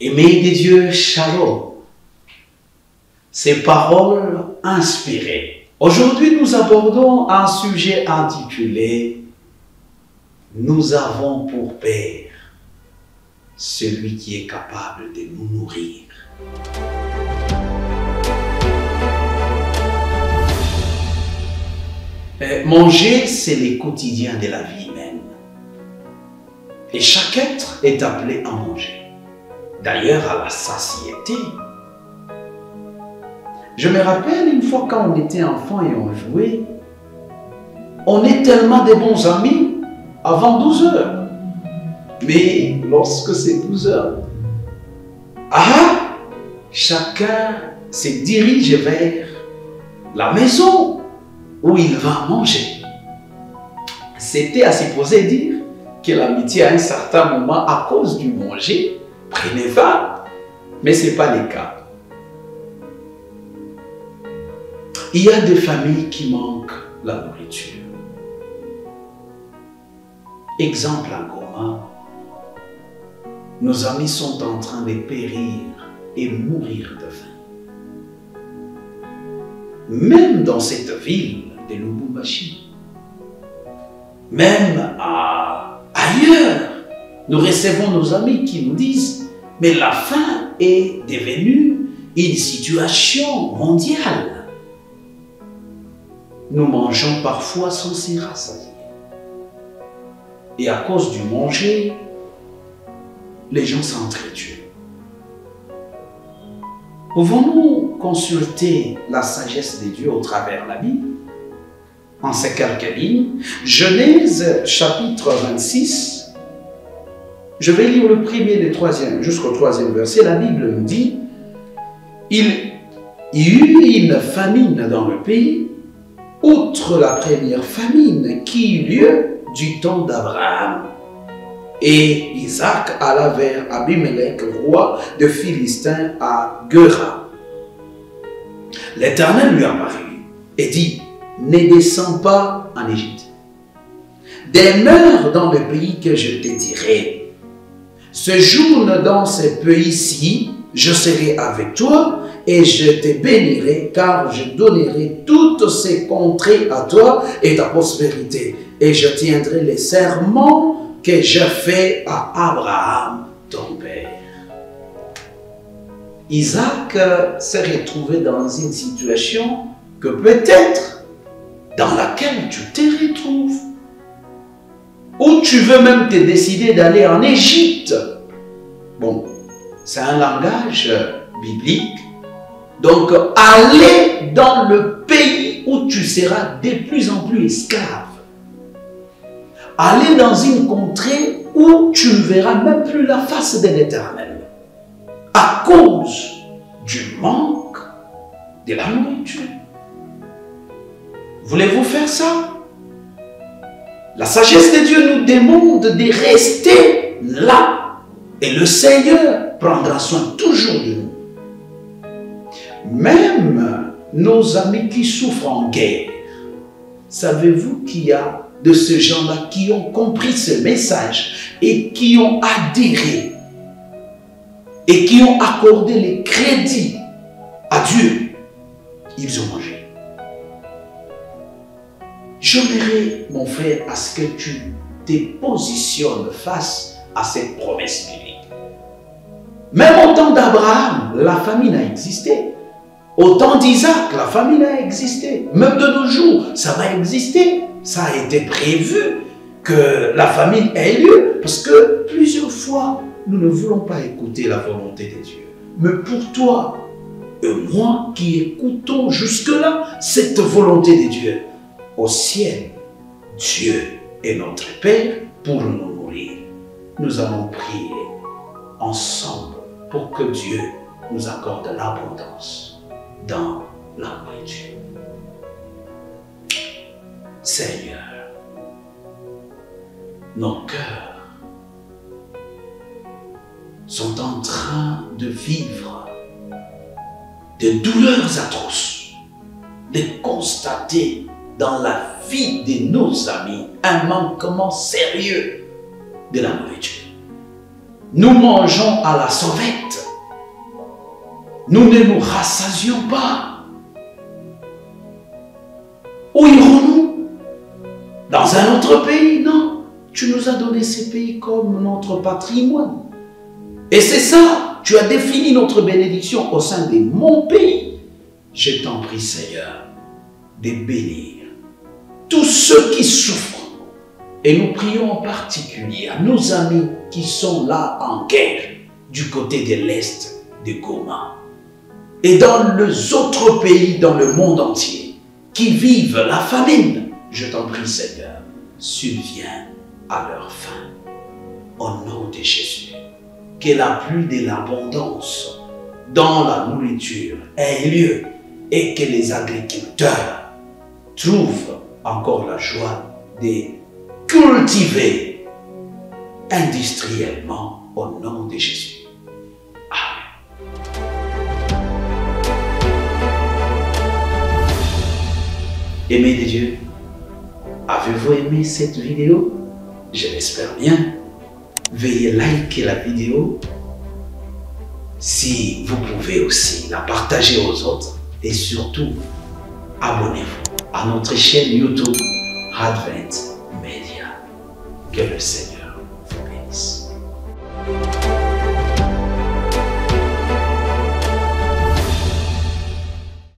Aimé de Dieu, shalom. Ces paroles inspirées. Aujourd'hui, nous abordons un sujet intitulé « Nous avons pour Père celui qui est capable de nous nourrir ». Manger, c'est le quotidien de la vie humaine. Et chaque être est appelé à manger. D'ailleurs, à la satiété. Je me rappelle une fois quand on était enfant et on jouait, on est tellement des bons amis avant 12 heures. Mais lorsque c'est 12 heures, chacun se dirige vers la maison où il va manger. C'était à supposer dire que l'amitié à un certain moment, à cause du manger, prenait fin. Mais ce n'est pas le cas. Il y a des familles qui manquent la nourriture. Exemple en commun, nos amis sont en train de périr et mourir de faim. Même dans cette ville de Lubumbashi, même ailleurs, nous recevons nos amis qui nous disent « Mais la faim est devenue une situation mondiale. » Nous mangeons parfois sans s'y rassasier. Et à cause du manger, les gens s'entretuent. Pouvons-nous consulter la sagesse de Dieu au travers de la Bible? En ces quelques lignes, Genèse chapitre 26, je vais lire le premier et le troisième, jusqu'au troisième verset. La Bible nous dit, il y eut une famine dans le pays, outre la première famine qui eut lieu du temps d'Abraham. Et Isaac alla vers Abimelech, roi de Philistins, à Guéra. L'Éternel lui apparut et dit, ne descends pas en Égypte. Demeure dans le pays que je te dirai. Séjourne dans ce pays-ci, je serai avec toi et je te bénirai, car je donnerai toutes ces contrées à toi et ta prospérité. Et je tiendrai les serments que j'ai faits à Abraham, ton père. Isaac s'est retrouvé dans une situation que peut-être dans laquelle tu te retrouves. Ou tu veux même te décider d'aller en Égypte. Bon, c'est un langage biblique. Donc, aller dans le pays où tu seras de plus en plus esclave. Aller dans une contrée où tu ne verras même plus la face de l'Éternel. À cause du manque de la nourriture. Voulez-vous faire ça? La sagesse de Dieu nous demande de rester là. Et le Seigneur prendra soin toujours de nous. Même nos amis qui souffrent en guerre, savez-vous qu'il y a de ces gens-là qui ont compris ce message et qui ont adhéré et qui ont accordé les crédits à Dieu? Ils ont mangé. J'aimerais, mon frère, à ce que tu te positionnes face à cette promesse biblique. Même au temps d'Abraham, la famine a existé. Au temps d'Isaac, la famine a existé. Même de nos jours, ça va exister. Ça a été prévu que la famine ait lieu. Parce que plusieurs fois, nous ne voulons pas écouter la volonté de Dieu. Mais pour toi et moi qui écoutons jusque-là cette volonté de Dieu, au ciel, Dieu est notre Père pour nous nourrir. Nous allons prier ensemble pour que Dieu nous accorde l'abondance dans la nourriture. Seigneur, nos cœurs sont en train de vivre des douleurs atroces, de constater dans la vie de nos amis un manquement sérieux de la nourriture. Nous mangeons à la sauvette. Nous ne nous rassasions pas. Où irons-nous? Dans un autre pays? Non. Tu nous as donné ces pays comme notre patrimoine. Et c'est ça. Tu as défini notre bénédiction au sein de mon pays. Je t'en prie, Seigneur, de bénir tous ceux qui souffrent. Et nous prions en particulier à nos amis qui sont là en guerre du côté de l'Est de Goma. Et dans les autres pays dans le monde entier qui vivent la famine. Je t'en prie, Seigneur, subviens à leur fin. Au nom de Jésus, que la pluie de l'abondance dans la nourriture ait lieu et que les agriculteurs trouvent encore la joie de cultiver industriellement au nom de Jésus. Amen. Aimés de Dieu, avez-vous aimé cette vidéo? Je l'espère bien. Veuillez liker la vidéo. Si vous pouvez aussi la partager aux autres. Et surtout, abonnez-vous à notre chaîne YouTube Advent Media. Que le Seigneur